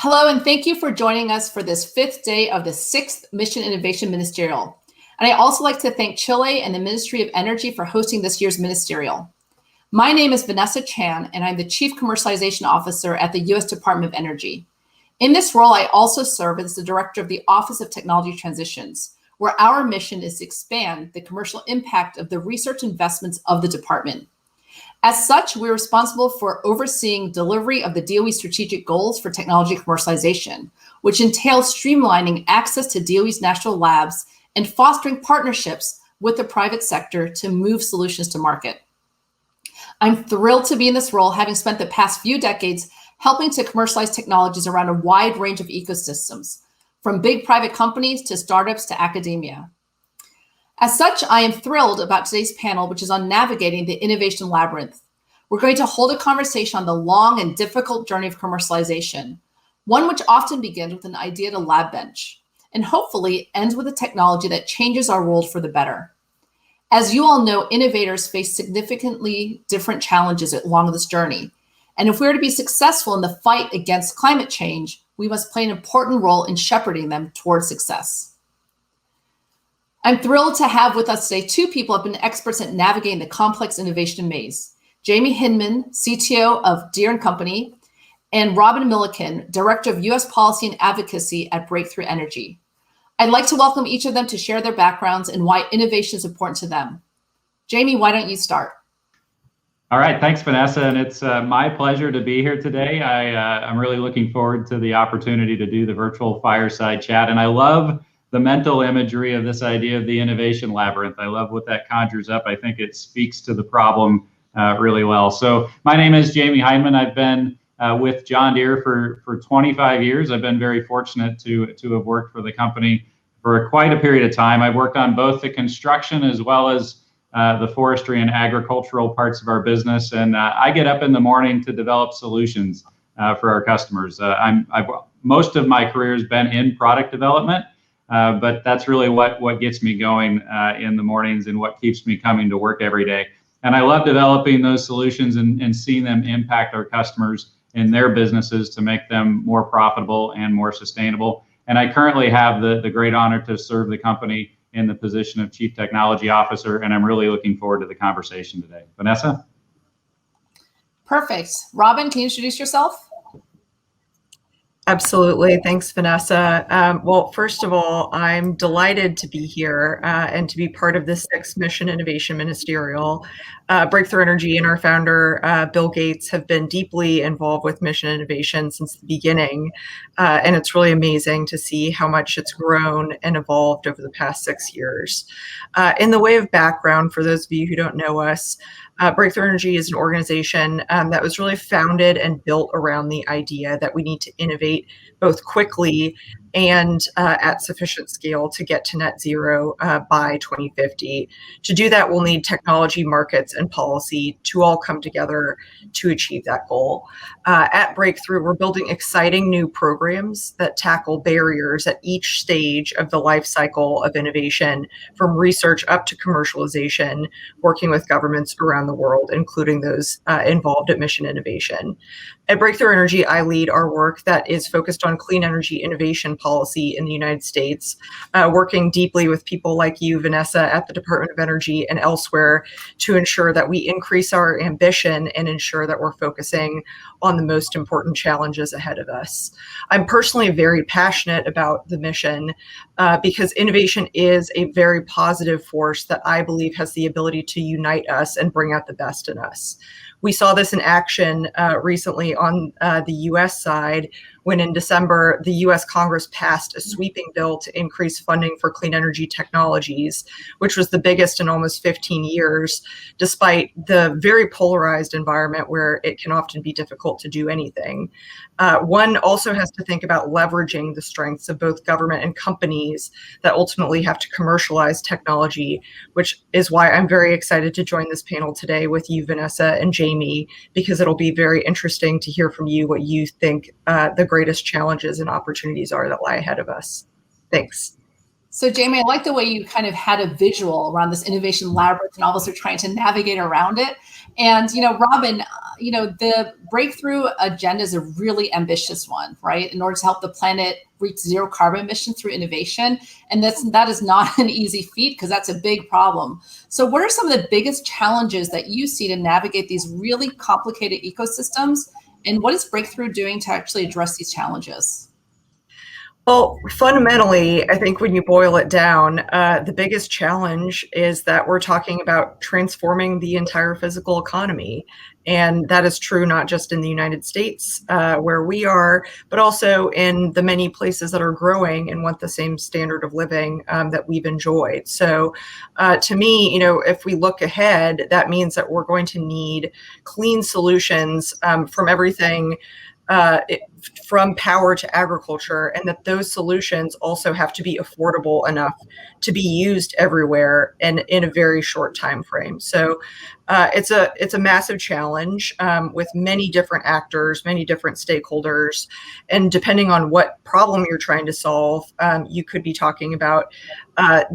Hello, and thank you for joining us for this fifth day of the sixth Mission Innovation Ministerial. And I also like to thank Chile and the Ministry of Energy for hosting this year's ministerial. My name is Vanessa Chan, and I'm the Chief Commercialization Officer at the U.S. Department of Energy. In this role, I also serve as the Director of the Office of Technology Transitions, where our mission is to expand the commercial impact of the research investments of the department. As such, we're responsible for overseeing delivery of the DOE strategic goals for technology commercialization, which entails streamlining access to DOE's national labs and fostering partnerships with the private sector to move solutions to market. I'm thrilled to be in this role, having spent the past few decades helping to commercialize technologies around a wide range of ecosystems, from big private companies to startups to academia. As such, I am thrilled about today's panel, which is on navigating the innovation labyrinth. We're going to hold a conversation on the long and difficult journey of commercialization, one which often begins with an idea to lab bench, and hopefully ends with a technology that changes our world for the better. As you all know, innovators face significantly different challenges along this journey. And if we're to be successful in the fight against climate change, we must play an important role in shepherding them towards success. I'm thrilled to have with us today two people who have been experts at navigating the complex innovation maze. Jamie Hinman, CTO of Deere & Company, and Robin Milliken, Director of U.S. Policy and Advocacy at Breakthrough Energy. I'd like to welcome each of them to share their backgrounds and why innovation is important to them. Jamie, why don't you start? All right, thanks, Vanessa, and it's my pleasure to be here today. I'm really looking forward to the opportunity to do the virtual fireside chat, and I love the mental imagery of this idea of the innovation labyrinth. I love what that conjures up. I think it speaks to the problem really well. So my name is Jamie Hyman. I've been with John Deere for 25 years. I've been very fortunate to have worked for the company for quite a period of time. I've worked on both the construction as well as the forestry and agricultural parts of our business. And I get up in the morning to develop solutions for our customers. Most of my career has been in product development. But that's really what gets me going in the mornings and what keeps me coming to work every day. And I love developing those solutions and seeing them impact our customers in their businesses to make them more profitable and more sustainable. And I currently have the great honor to serve the company in the position of Chief Technology Officer, and I'm really looking forward to the conversation today. Vanessa? Perfect. Robin, can you introduce yourself? Absolutely. Thanks, Vanessa. Well, first of all, I'm delighted to be here and to be part of this sixth Mission Innovation Ministerial. Breakthrough Energy and our founder, Bill Gates, have been deeply involved with mission innovation since the beginning. And it's really amazing to see how much it's grown and evolved over the past 6 years. In the way of background, for those of you who don't know us, Breakthrough Energy is an organization that was really founded and built around the idea that we need to innovate both quickly and at sufficient scale to get to net zero by 2050. To do that, we'll need technology, markets, and policy to all come together to achieve that goal. At Breakthrough, we're building exciting new programs that tackle barriers at each stage of the life cycle of innovation, from research up to commercialization, working with governments around the world, including those involved at mission innovation. At Breakthrough Energy, I lead our work that is focused on clean energy innovation policy in the United States, working deeply with people like you, Vanessa, at the Department of Energy and elsewhere to ensure that we increase our ambition and ensure that we're focusing on the most important challenges ahead of us. I'm personally very passionate about the mission because innovation is a very positive force that I believe has the ability to unite us and bring out the best in us. We saw this in action recently on the U.S. side when in December, the U.S. Congress passed a sweeping bill to increase funding for clean energy technologies, which was the biggest in almost 15 years, despite the very polarized environment where it can often be difficult to do anything. One also has to think about leveraging the strengths of both government and companies that ultimately have to commercialize technology, which is why I'm very excited to join this panel today with you, Vanessa and Jamie, because it'll be very interesting to hear from you what you think the greatest challenges and opportunities are that lie ahead of us. Thanks. So Jamie, I like the way you kind of had a visual around this innovation labyrinth and all of us are trying to navigate around it. And, Robin, the breakthrough agenda is a really ambitious one, right? In order to help the planet reach zero carbon emissions through innovation. And that is not an easy feat because that's a big problem. So what are some of the biggest challenges that you see to navigate these really complicated ecosystems? And what is Breakthrough doing to actually address these challenges? Well, fundamentally, I think when you boil it down, the biggest challenge is that we're talking about transforming the entire physical economy. And that is true not just in the United States, where we are, but also in the many places that are growing and want the same standard of living that we've enjoyed. So to me, if we look ahead, that means that we're going to need clean solutions from everything from power to agriculture, and that those solutions also have to be affordable enough to be used everywhere and in a very short time frame. So it's a massive challenge with many different actors, many different stakeholders, and depending on what problem you're trying to solve, you could be talking about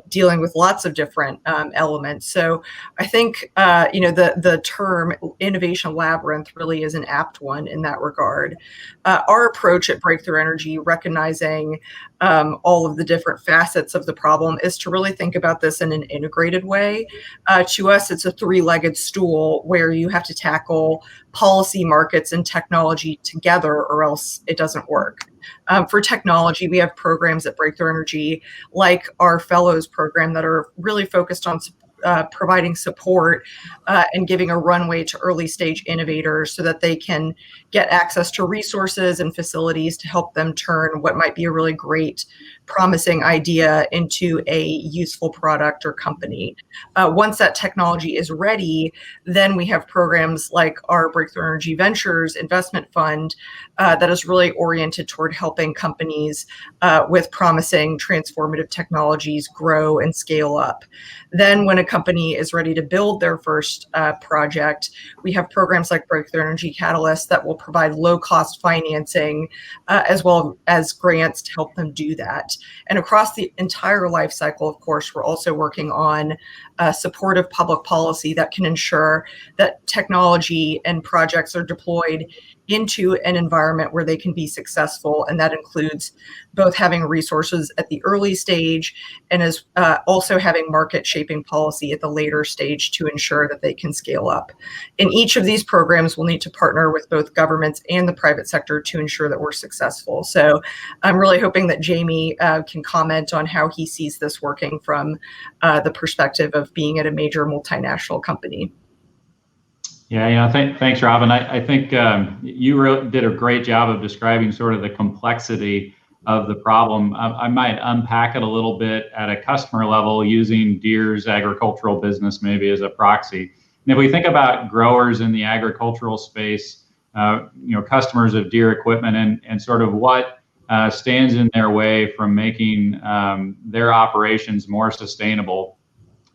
dealing with lots of different elements. So I think the term innovation labyrinth really is an apt one in that regard. Our approach at Breakthrough Energy, recognizing all of the different facets of the problem, is to really think about this in an integrated way. To us, it's a three-legged stool where you have to tackle policy, markets, and technology together, or else it doesn't work. For technology, we have programs at Breakthrough Energy, like our Fellows program, that are really focused on providing support and giving a runway to early stage innovators so that they can get access to resources and facilities to help them turn what might be a really great, promising idea into a useful product or company. Once that technology is ready, then we have programs like our Breakthrough Energy Ventures investment fund that is really oriented toward helping companies with promising transformative technologies grow and scale up. Then when a company is ready to build their first project, we have programs like Breakthrough Energy Catalyst that will provide low-cost financing as well as grants to help them do that. And across the entire life cycle, of course, we're also working on supportive public policy that can ensure that technology and projects are deployed into an environment where they can be successful. And that includes both having resources at the early stage and as also having market shaping policy at the later stage to ensure that they can scale up. In each of these programs, we'll need to partner with both governments and the private sector to ensure that we're successful. So I'm really hoping that Jamie can comment on how he sees this working from the perspective of being at a major multinational company. Yeah, thanks, Robin. I think you did a great job of describing sort of the complexity of the problem. I might unpack it a little bit at a customer level using Deere's agricultural business maybe as a proxy. And if we think about growers in the agricultural space, customers of Deere equipment and sort of what stands in their way from making their operations more sustainable,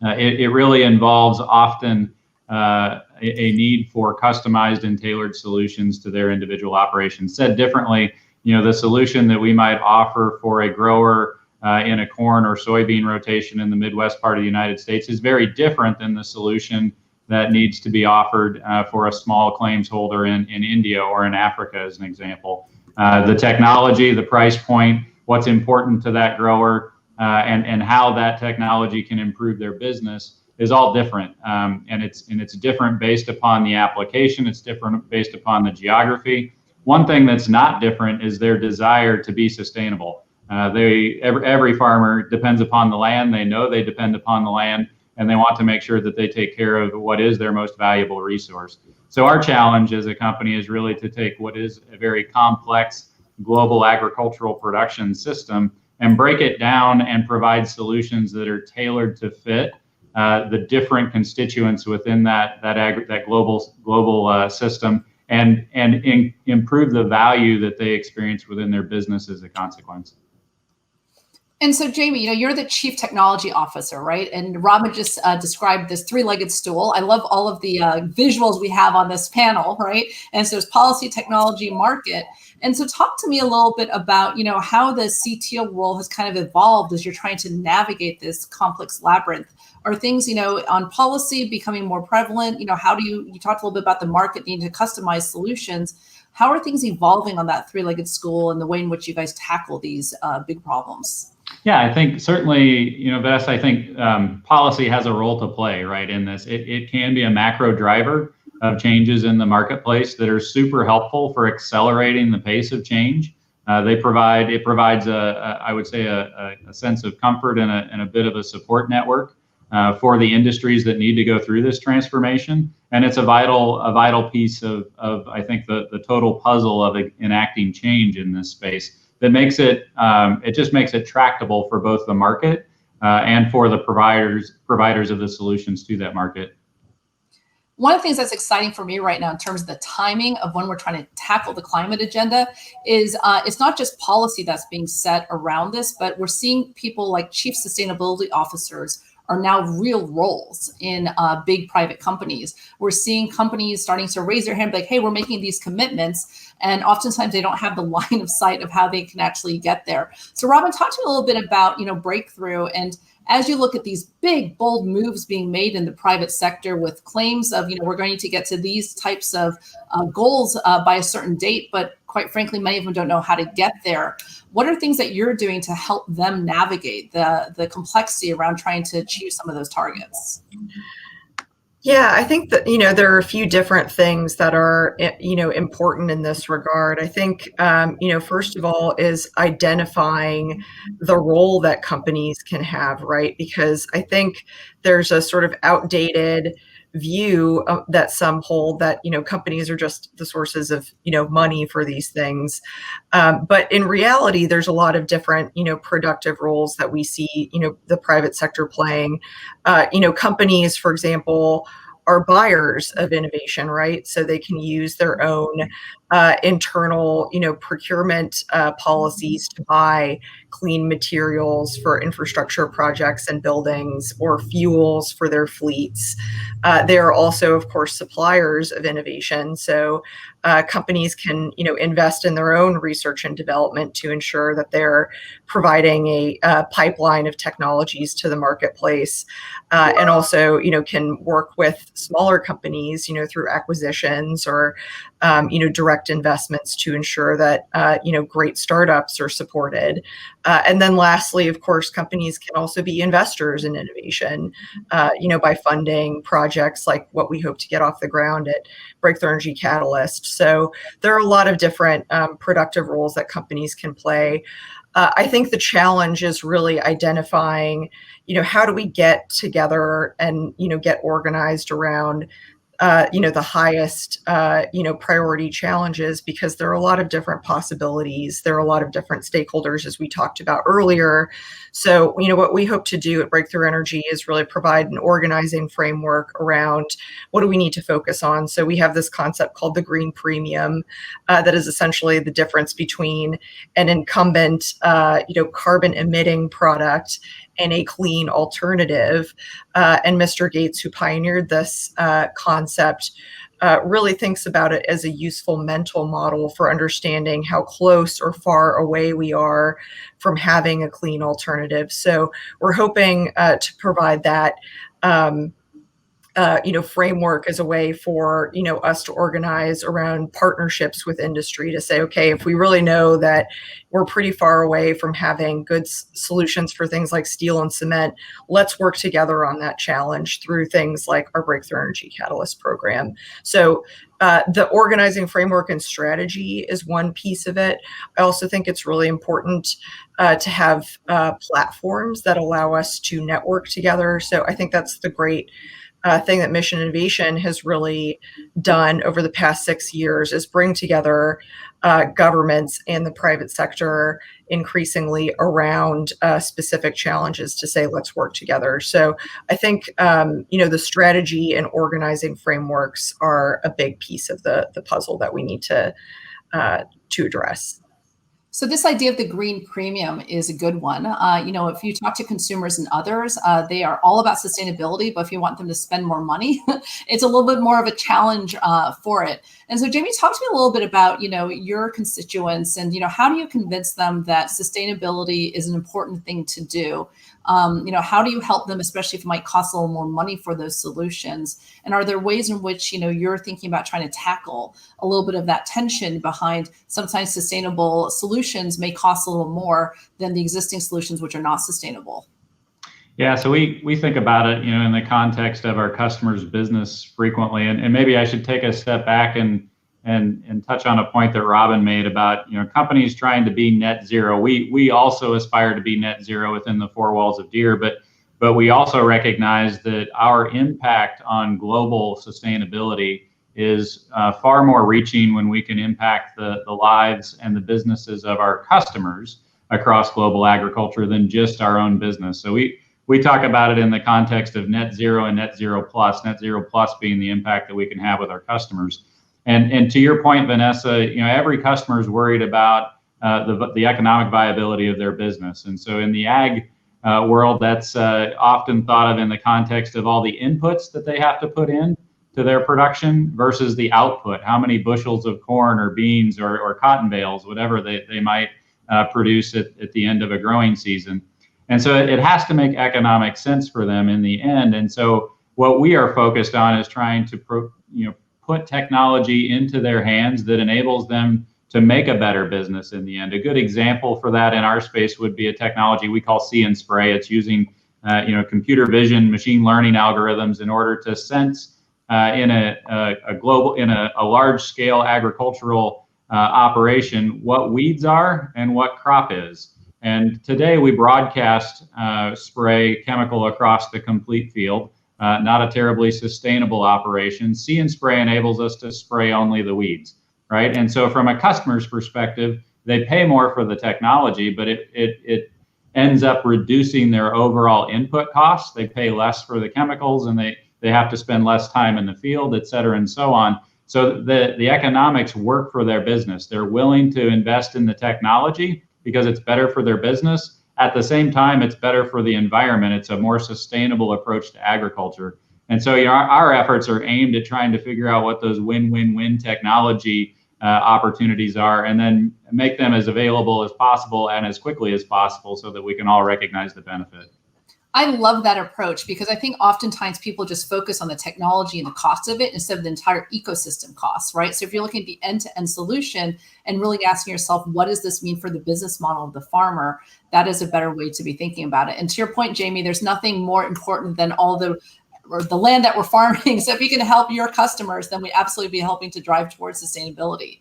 it really involves often a need for customized and tailored solutions to their individual operations. Said differently, the solution that we might offer for a grower in a corn or soybean rotation in the Midwest part of the United States is very different than the solution that needs to be offered for a small claims holder in India or in Africa, as an example. The technology, the price point, what's important to that grower, and how that technology can improve their business is all different, and it's different based upon the application. It's different based upon the geography. One thing that's not different is their desire to be sustainable. Every farmer depends upon the land. They know they depend upon the land, and they want to make sure that they take care of what is their most valuable resource. So our challenge as a company is really to take what is a very complex global agricultural production system and break it down and provide solutions that are tailored to fit the different constituents within that global system, and improve the value that they experience within their business as a consequence. And so, Jamie, you're the chief technology officer, right? And Robin just described this three-legged stool. I love all of the visuals we have on this panel, right? And so there's policy, technology, market. And so talk to me a little bit about, how the CTO role has kind of evolved as you're trying to navigate this complex labyrinth. Are things, on policy becoming more prevalent? How do you talked a little bit about the market needing to customize solutions. How are things evolving on that three-legged stool and the way in which you guys tackle these big problems? Yeah, I think certainly, Vanessa, I think policy has a role to play, right, in this. It can be a macro driver of changes in the marketplace that are super helpful for accelerating the pace of change. It provides I would say a sense of comfort and a bit of a support network for the industries that need to go through this transformation. And it's a vital piece of I think the total puzzle of enacting change in this space that makes it just makes it tractable for both the market and for the providers of the solutions to that market. One of the things that's exciting for me right now in terms of the timing of when we're trying to tackle the climate agenda is it's not just policy that's being set around this, but we're seeing people like chief sustainability officers are now real roles in big private companies. We're seeing companies starting to raise their hand, like, hey, we're making these commitments. And oftentimes they don't have the line of sight of how they can actually get there. So Robin, talk to me a little bit about, breakthrough. And as you look at these big, bold moves being made in the private sector with claims of, we're going to get to these types of goals by a certain date, but quite frankly, many of them don't know how to get there. What are things that you're doing to help them navigate the complexity around trying to achieve some of those targets? Yeah, I think that, there are a few different things that are, important in this regard. I think, first of all, is identifying the role that companies can have, right? Because I think there's a sort of outdated view that some hold that, companies are just the sources of, money for these things. But in reality, there's a lot of different, productive roles that we see, the private sector playing. Companies, for example, are buyers of innovation, right? So they can use their own internal, procurement policies to buy clean materials for infrastructure projects and buildings or fuels for their fleets. They are also, of course, suppliers of innovation. So companies can, invest in their own research and development to ensure that they're providing a pipeline of technologies to the marketplace, and also, can work with smaller companies, through acquisitions or, direct investments to ensure that, great startups are supported. And then lastly, of course, companies can also be investors in innovation, by funding projects like what we hope to get off the ground at Breakthrough Energy Catalyst. So there are a lot of different productive roles that companies can play. I think the challenge is really identifying, how do we get together and, get organized around the highest, priority challenges, because there are a lot of different possibilities. There are a lot of different stakeholders, as we talked about earlier. So, what we hope to do at Breakthrough Energy is really provide an organizing framework around what do we need to focus on. So we have this concept called the green premium, that is essentially the difference between an incumbent, carbon emitting product and a clean alternative. And Mr. Gates, who pioneered this concept, really thinks about it as a useful mental model for understanding how close or far away we are from having a clean alternative. So we're hoping to provide that framework as a way for, us to organize around partnerships with industry to say, okay, if we really know that we're pretty far away from having good solutions for things like steel and cement, let's work together on that challenge through things like our Breakthrough Energy Catalyst program. So the organizing framework and strategy is one piece of it. I also think it's really important to have platforms that allow us to network together. So I think that's the great thing that Mission Innovation has really done over the past 6 years, is bring together governments and the private sector increasingly around specific challenges to say, let's work together. So I think, the strategy and organizing frameworks are a big piece of the puzzle that we need to address. So this idea of the green premium is a good one. If you talk to consumers and others, they are all about sustainability, but if you want them to spend more money, it's a little bit more of a challenge for it. And so Jamie, talk to me a little bit about, your constituents and, how do you convince them that sustainability is an important thing to do? How do you help them, especially if it might cost a little more money for those solutions? And are there ways in which, you're thinking about trying to tackle a little bit of that tension behind sometimes sustainable solutions may cost a little more than the existing solutions, which are not sustainable? Yeah, so we think about it, in the context of our customers' business frequently, and maybe I should take a step back and touch on a point that Robin made about companies trying to be net zero. We also aspire to be net zero within the four walls of Deere, but we also recognize that our impact on global sustainability is far more reaching when we can impact the lives and the businesses of our customers across global agriculture than just our own business. So we talk about it in the context of net zero and net zero plus being the impact that we can have with our customers. And to your point, Vanessa, every customer is worried about the economic viability of their business. And so in the ag world, that's often thought of in the context of all the inputs that they have to put in to their production versus the output, how many bushels of corn or beans or cotton bales, whatever they might produce at the end of a growing season. And so it has to make economic sense for them in the end. And so what we are focused on is trying to put technology into their hands that enables them to make a better business in the end. A good example for that in our space would be a technology we call See and Spray. It's using computer vision, machine learning algorithms in order to sense in a large scale agricultural operation what weeds are and what crop is. And today we broadcast spray chemical across the complete field. Not a terribly sustainable operation. See and Spray enables us to spray only the weeds, right? And so from a customer's perspective, they pay more for the technology, but it ends up reducing their overall input costs. They pay less for the chemicals and they have to spend less time in the field, et cetera, and so on. So the economics work for their business. They're willing to invest in the technology because it's better for their business. At the same time, it's better for the environment. It's a more sustainable approach to agriculture. And so our efforts are aimed at trying to figure out what those win-win-win technology opportunities are and then make them as available as possible and as quickly as possible so that we can all recognize the benefit. I love that approach because I think oftentimes people just focus on the technology and the cost of it instead of the entire ecosystem costs, right? So if you're looking at the end-to-end solution and really asking yourself, what does this mean for the business model of the farmer? That is a better way to be thinking about it. And to your point, Jamie, there's nothing more important than the land that we're farming. So if you can help your customers, then we absolutely be helping to drive towards sustainability.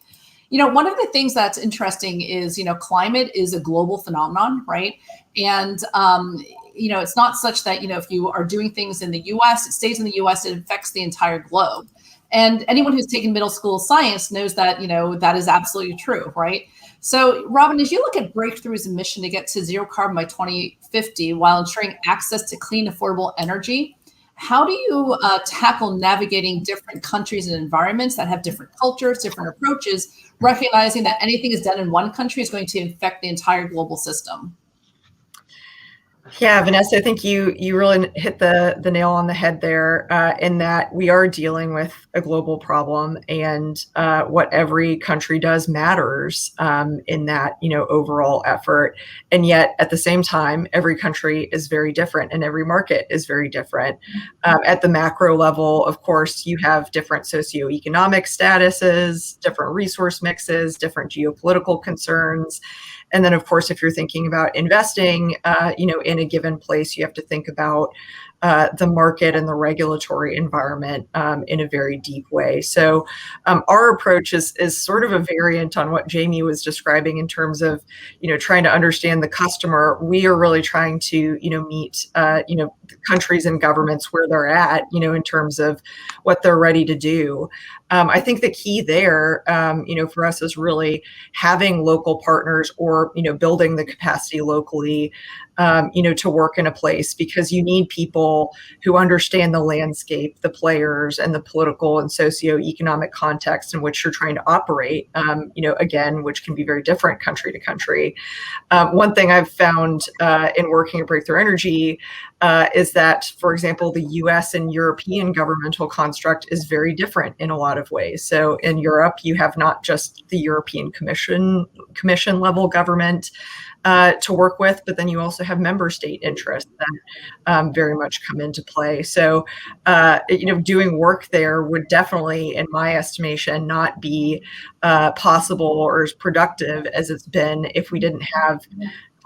One of the things that's interesting is, climate is a global phenomenon, right? And, it's not such that, if you are doing things in the US, it stays in the US, it affects the entire globe. And anyone who's taken middle school science knows that, that is absolutely true, right? So Robin, as you look at breakthroughs in mission to get to zero carbon by 2050 while ensuring access to clean, affordable energy, how do you tackle navigating different countries and environments that have different cultures, different approaches, recognizing that anything is done in one country is going to affect the entire global system? Yeah, Vanessa, I think you really hit the nail on the head there in that we are dealing with a global problem, and what every country does matters in that overall effort. And yet at the same time, every country is very different and every market is very different. At the macro level, of course, you have different socioeconomic statuses, different resource mixes, different geopolitical concerns. And then, of course, if you're thinking about investing, in a given place, you have to think about the market and the regulatory environment in a very deep way. So our approach is sort of a variant on what Jamie was describing in terms of, trying to understand the customer. We are really trying to, meet, countries and governments where they're at, in terms of what they're ready to do. I think the key there, for us is really having local partners or, building the capacity locally, to work in a place, because you need people who understand the landscape, the players, and the political and socioeconomic context in which you're trying to operate, again, which can be very different country to country. One thing I've found in working at Breakthrough Energy is that, for example, the US and European governmental construct is very different in a lot of ways. So in Europe, you have not just the European Commission level government to work with, but then you also have member state interests that very much come into play. So, doing work there would definitely, in my estimation, not be possible or as productive as it's been if we didn't have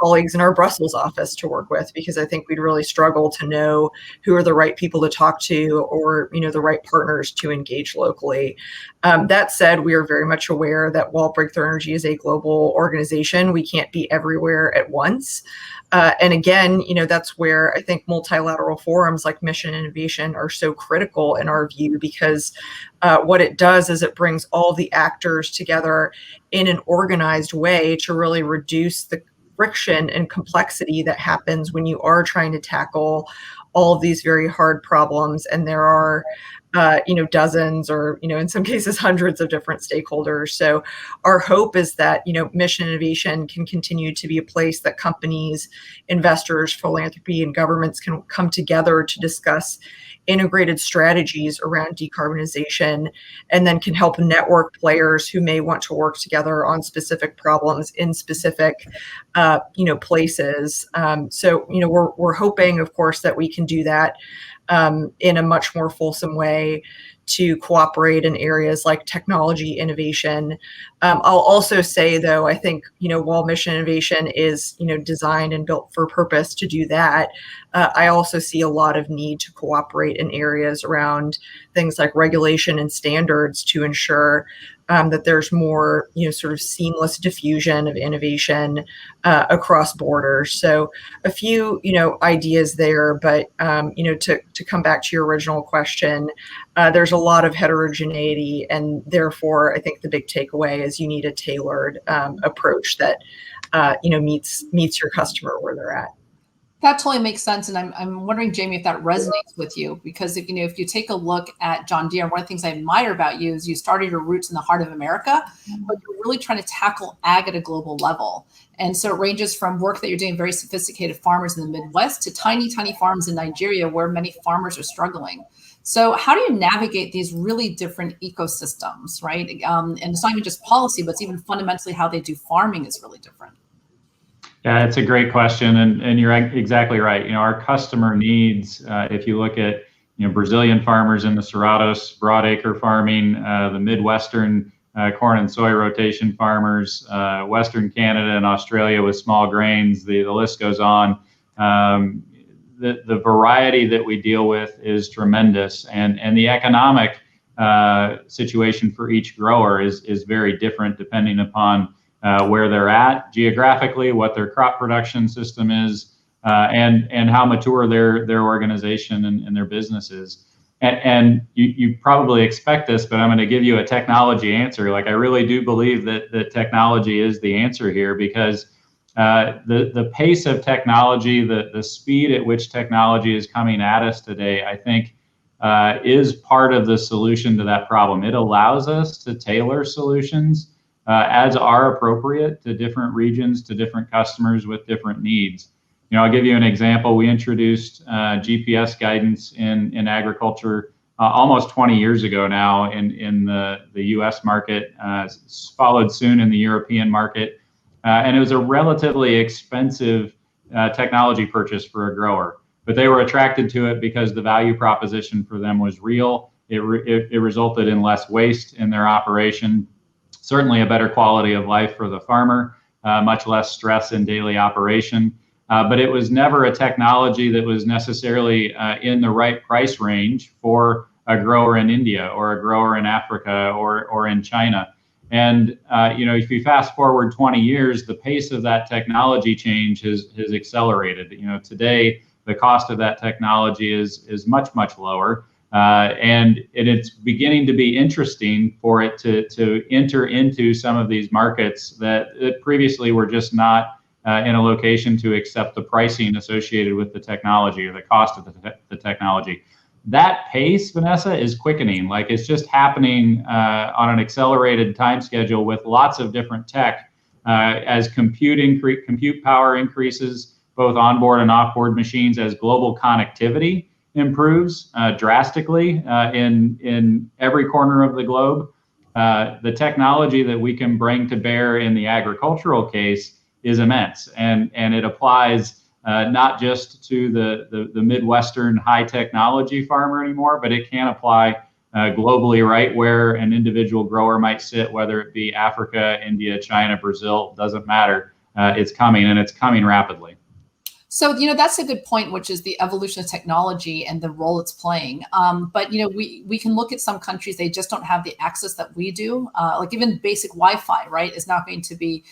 colleagues in our Brussels office to work with, because I think we'd really struggle to know who are the right people to talk to, or the right partners to engage locally. That said, we are very much aware that while Breakthrough Energy is a global organization, we can't be everywhere at once. And again, that's where I think multilateral forums like Mission Innovation are so critical in our view, because what it does is it brings all the actors together in an organized way to really reduce the friction and complexity that happens when you are trying to tackle all of these very hard problems. And there are, dozens or, in some cases, hundreds of different stakeholders. So our hope is that, Mission Innovation can continue to be a place that companies, investors, philanthropy, and governments can come together to discuss integrated strategies around decarbonization, and then can help network players who may want to work together on specific problems in specific, places. So, we're hoping, of course, that we can do that in a much more fulsome way to cooperate in areas like technology innovation. I'll also say, though, I think, while Mission Innovation is, designed and built for purpose to do that, I also see a lot of need to cooperate in areas around things like regulation and standards to ensure that there's more, sort of seamless diffusion of innovation across borders. So a few, ideas there, but, to come back to your original question, there's a lot of heterogeneity, and therefore I think the big takeaway is you need a tailored approach that, meets your customer where they're at. That totally makes sense. And I'm wondering, Jamie, if that resonates with you, because if you take a look at John Deere, one of the things I admire about you is you started your roots in the heart of America, but you're really trying to tackle ag at a global level. And so it ranges from work that you're doing very sophisticated farmers in the Midwest to tiny, tiny farms in Nigeria where many farmers are struggling. So how do you navigate these really different ecosystems, right? And it's not even just policy, but it's even fundamentally how they do farming is really different. Yeah, it's a great question, and you're exactly right. Our customer needs, if you look at Brazilian farmers in the Cerrados broadacre farming, the Midwestern corn and soy rotation farmers, Western Canada and Australia with small grains, the list goes on. The variety that we deal with is tremendous, and the economic situation for each grower is very different depending upon where they're at geographically, what their crop production system is, and how mature their organization and their business is. And you probably expect this, but I'm going to give you a technology answer. Like, I really do believe that technology is the answer here, because the pace of technology, the speed at which technology is coming at us today, I think is part of the solution to that problem. It allows us to tailor solutions as are appropriate to different regions, to different customers with different needs. I'll give you an example. We introduced GPS guidance in agriculture almost 20 years ago now in the US market, followed soon in the European market. And it was a relatively expensive technology purchase for a grower, but they were attracted to it because the value proposition for them was real. It resulted in less waste in their operation, certainly a better quality of life for the farmer, much less stress in daily operation. But it was never a technology that was necessarily in the right price range for a grower in India or a grower in Africa or in China. And if you fast forward 20 years, the pace of that technology change has accelerated. Today the cost of that technology is much, much lower. And it's beginning to be interesting for it to enter into some of these markets that previously were just not in a location to accept the pricing associated with the technology or the cost of the technology. That pace, Vanessa, is quickening. Like, it's just happening on an accelerated time schedule with lots of different tech as compute power increases, both onboard and offboard machines, as global connectivity improves drastically in every corner of the globe. The technology that we can bring to bear in the agricultural case is immense, and it applies not just to the Midwestern high technology farmer anymore, but it can apply globally, right where an individual grower might sit, whether it be Africa, India, China, Brazil, doesn't matter. It's coming, and it's coming rapidly. So, that's a good point, which is the evolution of technology and the role it's playing. But, we can look at some countries, they just don't have the access that we do. Like even basic Wi-Fi, right, is not going to be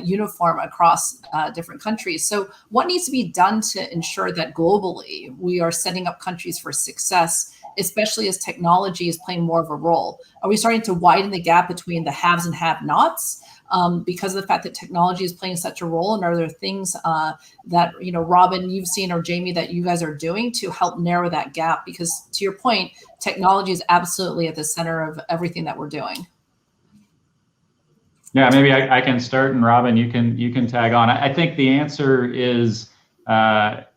uniform across different countries. So what needs to be done to ensure that globally we are setting up countries for success, especially as technology is playing more of a role? Are we starting to widen the gap between the haves and have-nots? Because of the fact that technology is playing such a role? And are there things that, Robin, you've seen, or Jamie, that you guys are doing to help narrow that gap? Because to your point, technology is absolutely at the center of everything that we're doing. Yeah, maybe I can start, and Robin, you can tag on. I think the answer is that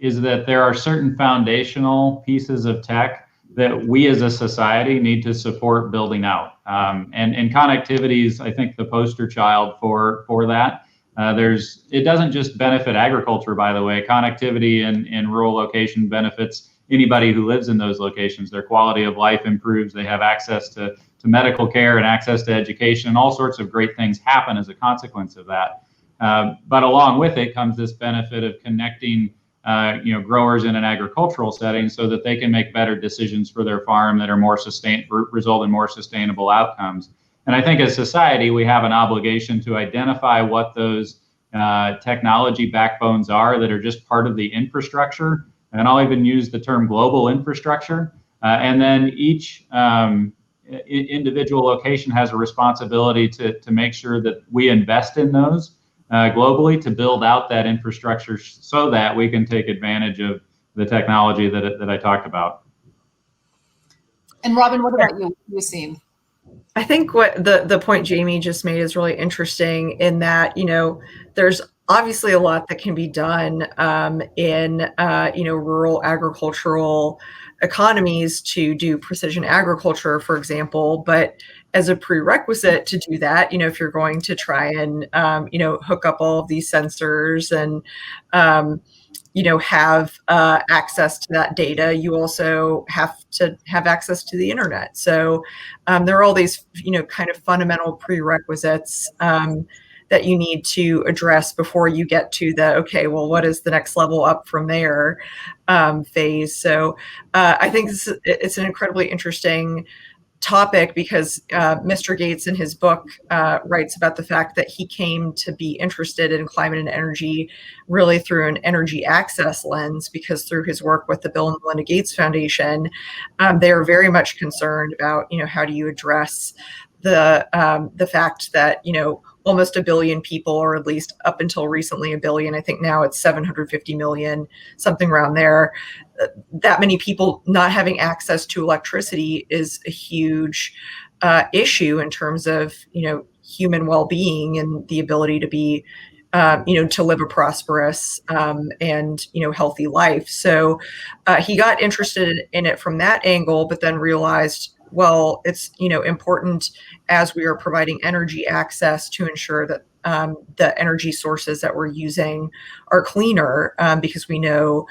there are certain foundational pieces of tech that we as a society need to support building out. And connectivity is, I think, the poster child for that. It doesn't just benefit agriculture, by the way. Connectivity in rural location benefits anybody who lives in those locations. Their quality of life improves. They have access to medical care and access to education, and all sorts of great things happen as a consequence of that. But along with it comes this benefit of connecting growers in an agricultural setting so that they can make better decisions for their farm that are result in more sustainable outcomes. And I think as society, we have an obligation to identify what those technology backbones are that are just part of the infrastructure. And I'll even use the term global infrastructure. And then each individual location has a responsibility to make sure that we invest in those globally to build out that infrastructure so that we can take advantage of the technology that I talked about. And Robin, what about you? You've seen? I think what the point Jamie just made is really interesting in that, there's obviously a lot that can be done in rural agricultural economies to do precision agriculture, for example. But as a prerequisite to do that, if you're going to try and hook up all of these sensors and have access to that data, you also have to have access to the internet. So there are all these kind of fundamental prerequisites that you need to address before you get to the, okay, well, what is the next level up from there phase? So I think it's an incredibly interesting topic because Mr. Gates in his book writes about the fact that he came to be interested in climate and energy really through an energy access lens, because through his work with the Bill and Melinda Gates Foundation, they are very much concerned about, how do you address the fact that, almost 1 billion people, or at least up until recently 1 billion, I think now it's 750 million, something around there. That many people not having access to electricity is a huge issue in terms of, human well-being and the ability to be, to live a prosperous and, healthy life. So he got interested in it from that angle, but then realized, well, it's, important as we are providing energy access to ensure that the energy sources that we're using are cleaner, because we know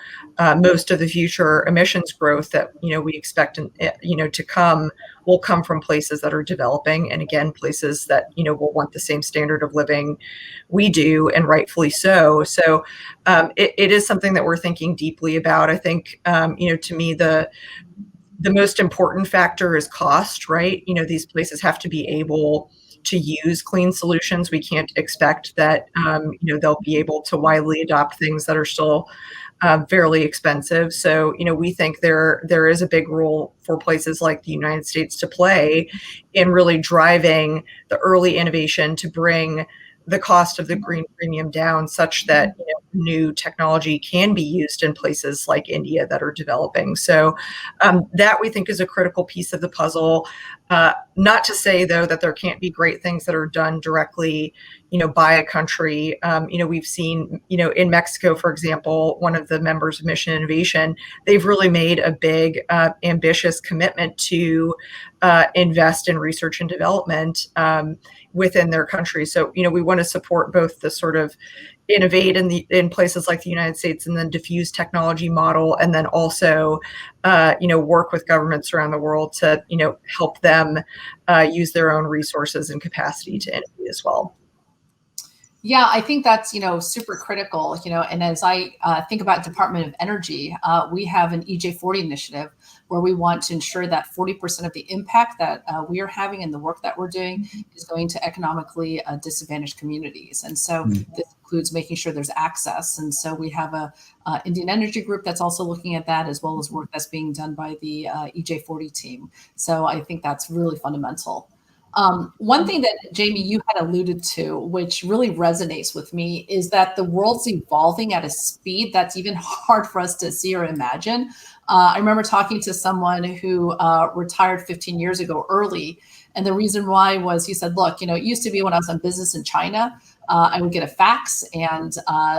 most of the future emissions growth that, we expect, to come will come from places that are developing. And again, places that, will want the same standard of living we do, and rightfully so. So it is something that we're thinking deeply about. I think, to me, the most important factor is cost, right? These places have to be able to use clean solutions. We can't expect that, they'll be able to widely adopt things that are still fairly expensive. So, we think there is a big role for places like the United States to play in really driving the early innovation to bring the cost of the green premium down such that new technology can be used in places like India that are developing. So that we think is a critical piece of the puzzle. Not to say, though, that there can't be great things that are done directly, by a country. We've seen, in Mexico, for example, one of the members of Mission Innovation, they've really made a big, ambitious commitment to invest in research and development within their country. So, we want to support both the sort of innovate in places like the United States and then diffuse technology model, and then also, work with governments around the world to, help them use their own resources and capacity to innovate as well. Yeah, I think that's, super critical, and as I think about Department of Energy, we have an EJ40 initiative where we want to ensure that 40% of the impact that we are having in the work that we're doing is going to economically disadvantaged communities. And so this includes making sure there's access. And so we have a Indian Energy Group that's also looking at that, as well as work that's being done by the EJ40 team. So I think that's really fundamental. One thing that, Jamie, you had alluded to, which really resonates with me, is that the world's evolving at a speed that's even hard for us to see or imagine. I remember talking to someone who retired 15 years ago early. And the reason why was he said, look, it used to be when I was in business in China, I would get a fax and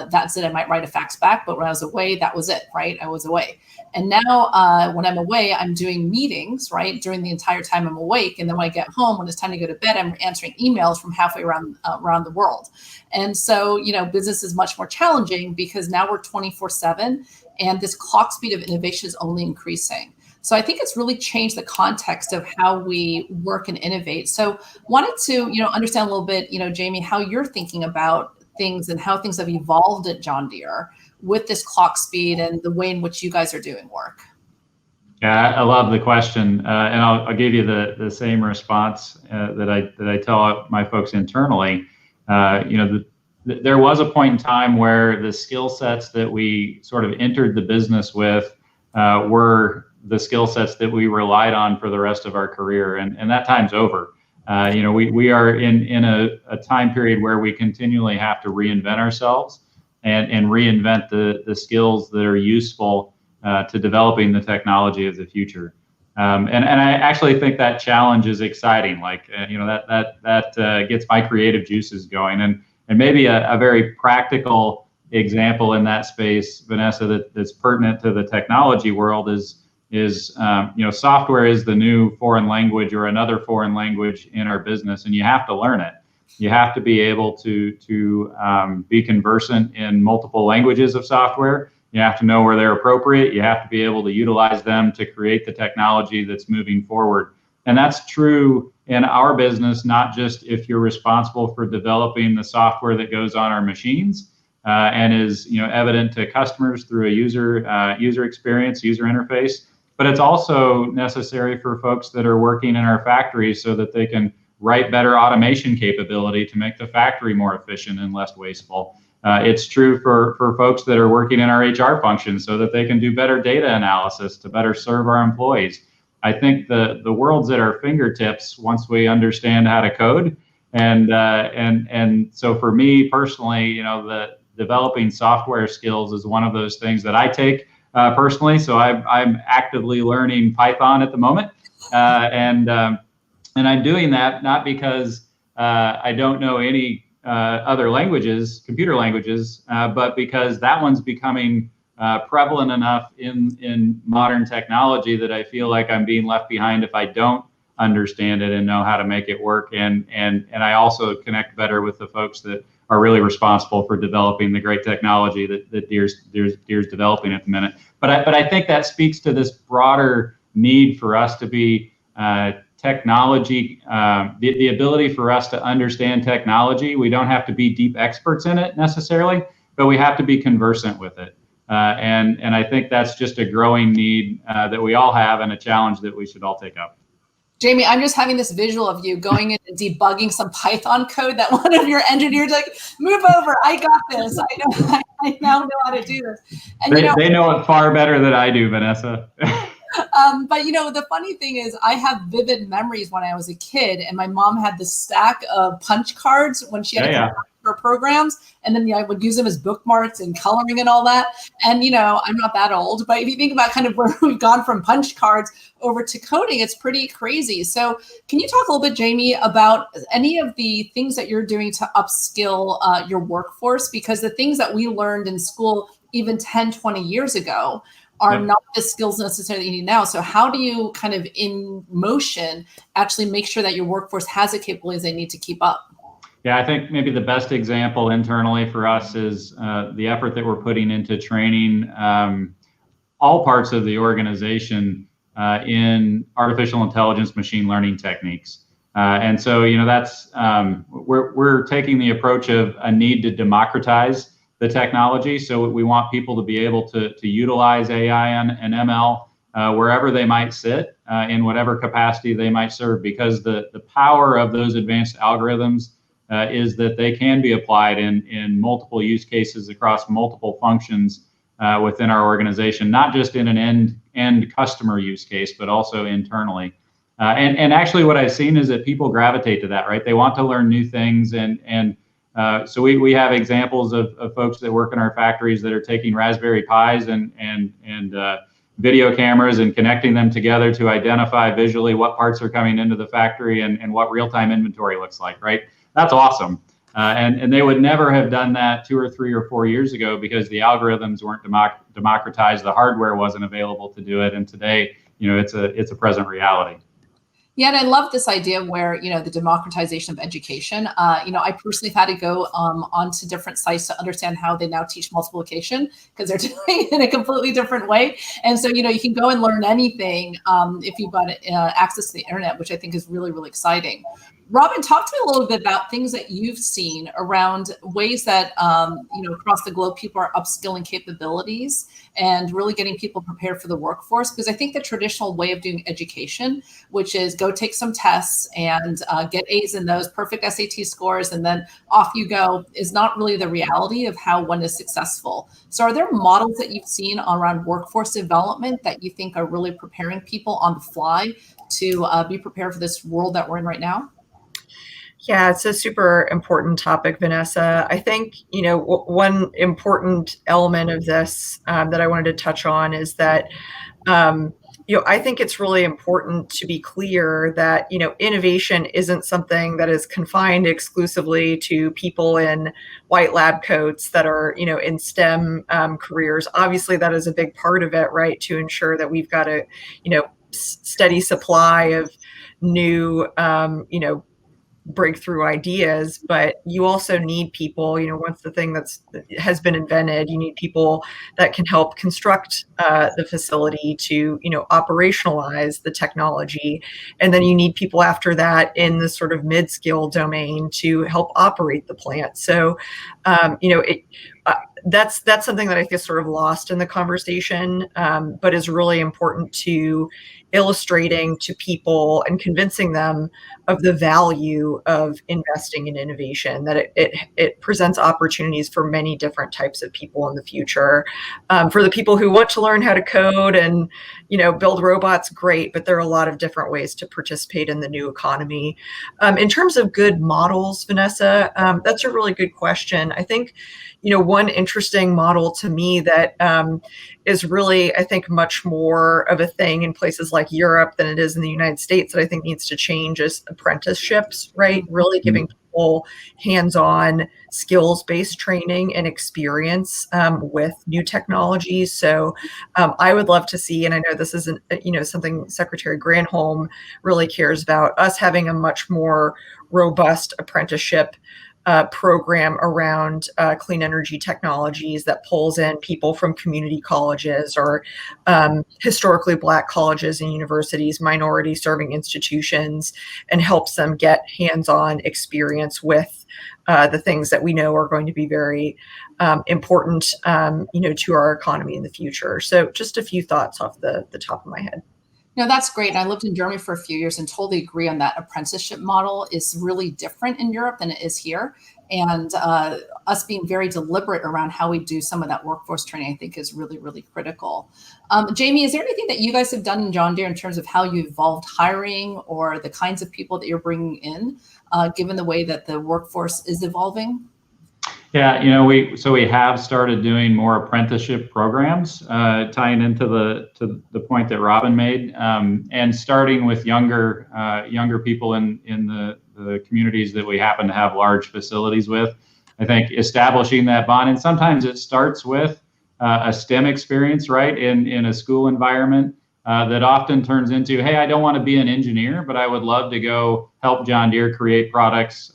that's it. I might write a fax back. But when I was away, that was it, right? I was away. And now when I'm away, I'm doing meetings, right, during the entire time I'm awake. And then when I get home, when it's time to go to bed, I'm answering emails from halfway around the world. And so, business is much more challenging because now we're 24/7 and this clock speed of innovation is only increasing. So I think it's really changed the context of how we work and innovate. So wanted to, understand a little bit, Jamie, how you're thinking about things and how things have evolved at John Deere with this clock speed and the way in which you guys are doing work. Yeah, I love the question, and I'll give you the same response that I tell my folks internally. There was a point in time where the skill sets that we sort of entered the business with were the skill sets that we relied on for the rest of our career, and that time's over. We are in a time period where we continually have to reinvent ourselves and reinvent the skills that are useful to developing the technology of the future. And I actually think that challenge is exciting. Like, that gets my creative juices going. And maybe a very practical example in that space, Vanessa, that's pertinent to the technology world is software is the new foreign language or another foreign language in our business, and you have to learn it. You have to be able to be conversant in multiple languages of software. You have to know where they're appropriate. You have to be able to utilize them to create the technology that's moving forward. And that's true in our business, not just if you're responsible for developing the software that goes on our machines and is evident to customers through a user experience, user interface, but it's also necessary for folks that are working in our factories so that they can write better automation capability to make the factory more efficient and less wasteful. It's true for folks that are working in our HR functions so that they can do better data analysis to better serve our employees. I think the world's at our fingertips once we understand how to code. And so for me personally, the developing software skills is one of those things that I take personally. So I'm actively learning Python at the moment. And I'm doing that not because I don't know any other languages, computer languages, but because that one's becoming prevalent enough in modern technology that I feel like I'm being left behind if I don't understand it and know how to make it work. And I also connect better with the folks that are really responsible for developing the great technology that Deere's developing at the minute. But I think that speaks to this broader need for us to be technology, the ability for us to understand technology. We don't have to be deep experts in it necessarily, but we have to be conversant with it. And I think that's just a growing need that we all have and a challenge that we should all take up. Jamie, I'm just having this visual of you going in and debugging some Python code that one of your engineers like, move over, I got this. I now know how to do this. And they know it far better than I do, Vanessa. But the funny thing is I have vivid memories when I was a kid, and my mom had this stack of punch cards when she had her programs, and then I would use them as bookmarks and coloring and all that. And I'm not that old, but if you think about kind of where we've gone from punch cards over to coding, it's pretty crazy. So can you talk a little bit, Jamie, about any of the things that you're doing to upskill your workforce? Because the things that we learned in school even 10, 20 years ago are not the skills necessarily you need now. So how do you kind of in motion actually make sure that your workforce has the capabilities they need to keep up? Yeah, I think maybe the best example internally for us is the effort that we're putting into training all parts of the organization in artificial intelligence, machine learning techniques. And so, that's we're taking the approach of a need to democratize the technology. So we want people to be able to utilize AI and ML wherever they might sit in whatever capacity they might serve, because the power of those advanced algorithms is that they can be applied in multiple use cases across multiple functions within our organization, not just in an end customer use case, but also internally. And actually what I've seen is that people gravitate to that, right? They want to learn new things. And so we have examples of folks that work in our factories that are taking Raspberry Pis and video cameras and connecting them together to identify visually what parts are coming into the factory and what real-time inventory looks like, right? That's awesome. And they would never have done that 2 or 3 or 4 years ago because the algorithms weren't democratized, the hardware wasn't available to do it. And today, it's a present reality. Yeah, and I love this idea where, the democratization of education. I personally have had to go onto different sites to understand how they now teach multiplication, because they're doing it in a completely different way. And so, you can go and learn anything if you've got access to the internet, which I think is really, really exciting. Robin, talk to me a little bit about things that you've seen around ways that, across the globe, people are upskilling capabilities and really getting people prepared for the workforce. Because I think the traditional way of doing education, which is go take some tests and get A's in those, perfect SAT scores, and then off you go, is not really the reality of how one is successful. So are there models that you've seen around workforce development that you think are really preparing people on the fly to be prepared for this world that we're in right now? Yeah, it's a super important topic, Vanessa. I think, one important element of this that I wanted to touch on is that, I think it's really important to be clear that, innovation isn't something that is confined exclusively to people in white lab coats that are, in STEM careers. Obviously, that is a big part of it, right? To ensure that we've got a, steady supply of new, breakthrough ideas, but you also need people, once the thing has been invented, you need people that can help construct the facility to, operationalize the technology. And then you need people after that in the sort of mid-skill domain to help operate the plant. So, that's something that I think is sort of lost in the conversation, but is really important to illustrating to people and convincing them of the value of investing in innovation, that it presents opportunities for many different types of people in the future. For the people who want to learn how to code and, build robots, great, but there are a lot of different ways to participate in the new economy. In terms of good models, Vanessa, that's a really good question. I think, one interesting model to me that is really, I think, much more of a thing in places like Europe than it is in the United States that I think needs to change is apprenticeships, right? Really giving people hands-on skills-based training and experience with new technologies. So I would love to see, and I know this isn't, something Secretary Granholm really cares about, us having a much more robust apprenticeship program around clean energy technologies that pulls in people from community colleges or historically Black colleges and universities, minority serving institutions, and helps them get hands-on experience with the things that we know are going to be very important, to our economy in the future. So just a few thoughts off the top of my head. No, that's great. And I lived in Germany for a few years and totally agree on that. Apprenticeship model is really different in Europe than it is here. And us being very deliberate around how we do some of that workforce training, I think is really, really critical. Jamie, is there anything that you guys have done in John Deere in terms of how you evolved hiring or the kinds of people that you're bringing in, given the way that the workforce is evolving? Yeah, we have started doing more apprenticeship programs, tying into the point that Robin made, and starting with younger people in the communities that we happen to have large facilities with. I think establishing that bond, and sometimes it starts with a STEM experience, right, in a school environment, that often turns into, hey, I don't want to be an engineer, but I would love to go help John Deere create products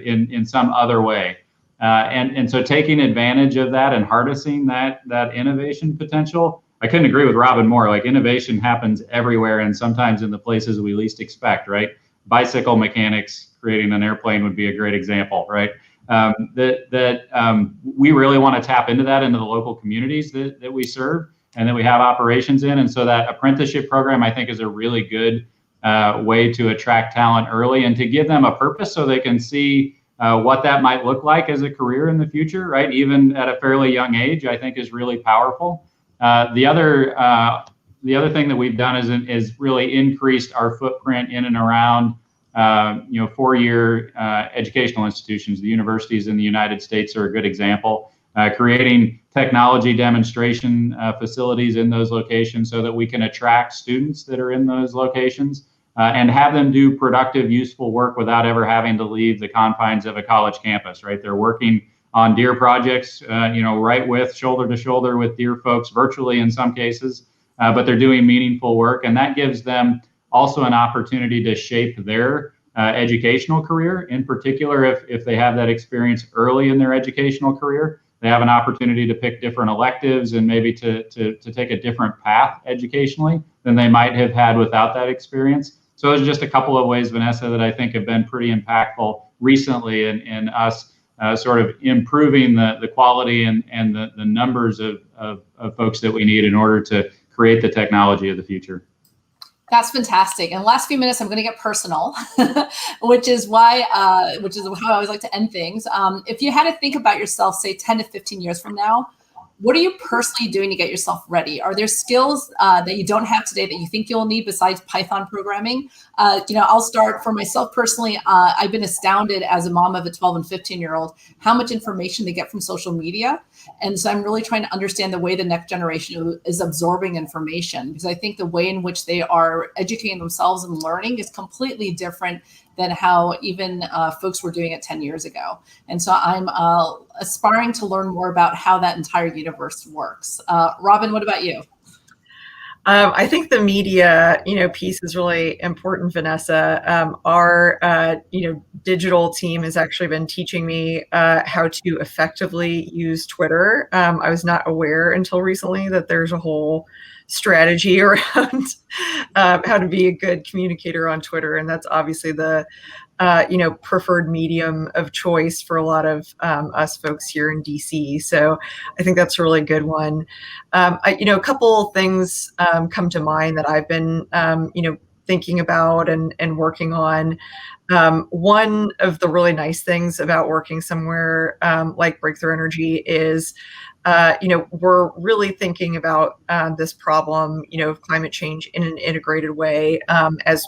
in some other way. And so taking advantage of that and harnessing that innovation potential, I couldn't agree with Robin more. Like, innovation happens everywhere and sometimes in the places we least expect, right? Bicycle mechanics creating an airplane would be a great example, right? We really want to tap into that into the local communities that we serve and that we have operations in. And so that apprenticeship program, I think, is a really good way to attract talent early and to give them a purpose so they can see what that might look like as a career in the future, right? Even at a fairly young age, I think is really powerful. The other thing that we've done is really increased our footprint in and around, four-year educational institutions. The universities in the United States are a good example. Creating technology demonstration facilities in those locations so that we can attract students that are in those locations. And have them do productive, useful work without ever having to leave the confines of a college campus, right? They're working on Deere projects, right with shoulder to shoulder with Deere folks virtually in some cases, but they're doing meaningful work. And that gives them also an opportunity to shape their educational career. In particular, if they have that experience early in their educational career, they have an opportunity to pick different electives and maybe to take a different path educationally than they might have had without that experience. So those are just a couple of ways, Vanessa, that I think have been pretty impactful recently in us sort of improving the quality and the numbers of folks that we need in order to create the technology of the future. That's fantastic. And last few minutes, I'm going to get personal, which is how I always like to end things. If you had to think about yourself, say 10 to 15 years from now, what are you personally doing to get yourself ready? Are there skills that you don't have today that you think you'll need besides Python programming? I'll start for myself personally. I've been astounded as a mom of a 12 and 15-year-old how much information they get from social media. And so I'm really trying to understand the way the next generation is absorbing information, because I think the way in which they are educating themselves and learning is completely different than how even folks were doing it 10 years ago. And so I'm aspiring to learn more about how that entire universe works. Robin, what about you? I think the media, piece is really important, Vanessa. Our, digital team has actually been teaching me how to effectively use Twitter. I was not aware until recently that there's a whole strategy around how to be a good communicator on Twitter, and that's obviously the preferred medium of choice for a lot of us folks here in DC. So I think that's a really good one. A couple things come to mind that I've been thinking about and working on. One of the really nice things about working somewhere like Breakthrough Energy is we're really thinking about this problem, of climate change in an integrated way. As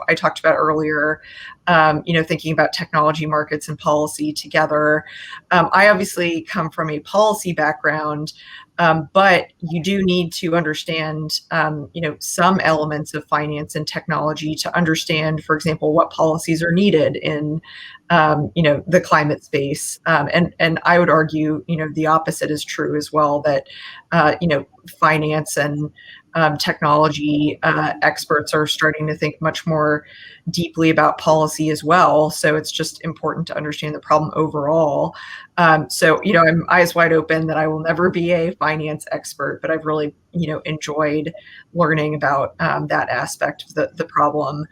I talked about earlier, thinking about technology markets and policy together. I obviously come from a policy background, but you do need to understand, some elements of finance and technology to understand, for example, what policies are needed in, the climate space. And I would argue, the opposite is true as well, that, finance and technology experts are starting to think much more deeply about policy as well. So it's just important to understand the problem overall. So, I'm eyes wide open that I will never be a finance expert, but I've really, enjoyed learning about that aspect of the problem.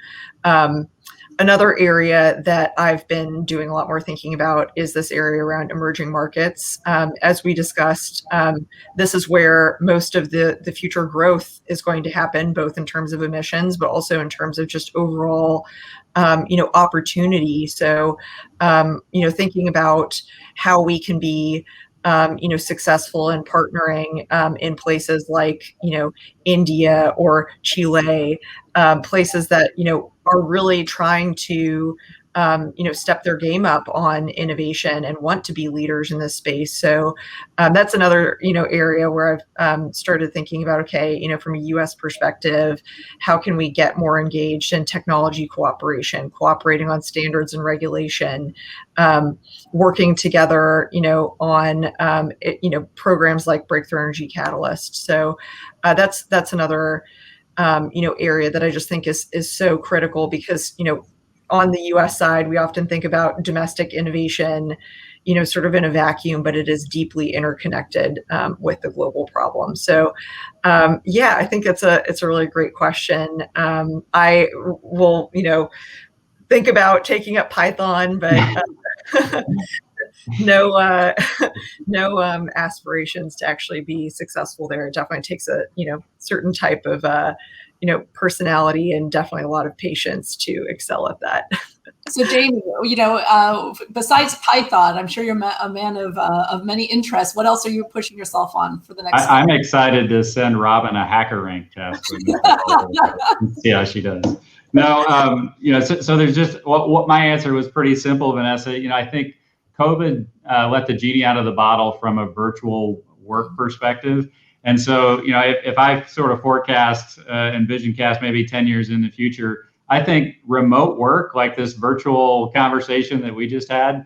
Another area that I've been doing a lot more thinking about is this area around emerging markets. As we discussed, this is where most of the future growth is going to happen, both in terms of emissions, but also in terms of just overall, opportunity. So, thinking about how we can be successful in partnering in places like, India or Chile, places that, are really trying to, step their game up on innovation and want to be leaders in this space. So that's another, area where I've started thinking about, okay, from a US perspective, how can we get more engaged in technology cooperation, cooperating on standards and regulation, working together, on, programs like Breakthrough Energy Catalyst. So that's another, area that I just think is so critical because, on the US side, we often think about domestic innovation, sort of in a vacuum, but it is deeply interconnected with the global problem. So, I think it's a really great question. I will, think about taking up Python, but no, no aspirations to actually be successful there. It definitely takes a certain type of personality and definitely a lot of patience to excel at that. So Jamie, besides Python, I'm sure you're a man of many interests. What else are you pushing yourself on for the next? I'm excited to send Robin a hacker rank test. See how she does. No, so there's just what my answer was pretty simple, Vanessa. I think COVID let the genie out of the bottle from a virtual work perspective. And so, if I sort of forecast and vision cast maybe 10 years in the future, I think remote work, like this virtual conversation that we just had,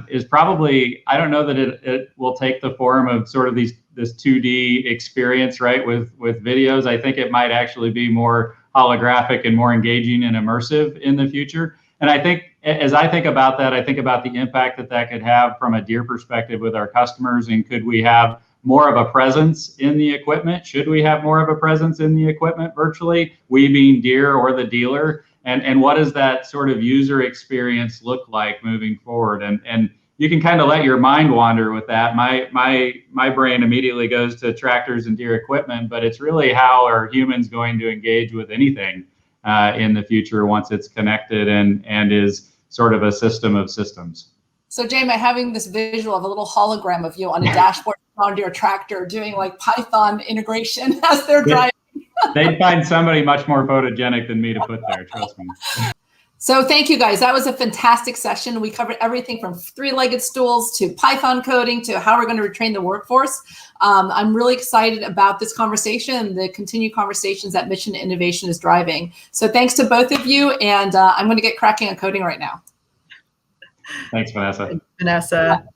is probably, I don't know that it will take the form of sort of this 2D experience, right, with videos. I think it might actually be more holographic and more engaging and immersive in the future. And I think as I think about that, I think about the impact that could have from a Deere perspective with our customers. And could we have more of a presence in the equipment? Should we have more of a presence in the equipment virtually? We being Deere or the dealer? And what does that sort of user experience look like moving forward? And you can kind of let your mind wander with that. My brain immediately goes to tractors and Deere equipment, but it's really how are humans going to engage with anything in the future once it's connected and is sort of a system of systems. So Jamie, having this visual of a little hologram of you on a dashboard on your tractor doing like Python integration as they're driving. They'd find somebody much more photogenic than me to put there, trust me. So thank you guys. That was a fantastic session. We covered everything from three-legged stools to Python coding to how we're going to retrain the workforce. I'm really excited about this conversation and the continued conversations that Mission Innovation is driving. So thanks to both of you. And I'm going to get cracking on coding right now. Thanks, Vanessa. Thanks, Vanessa.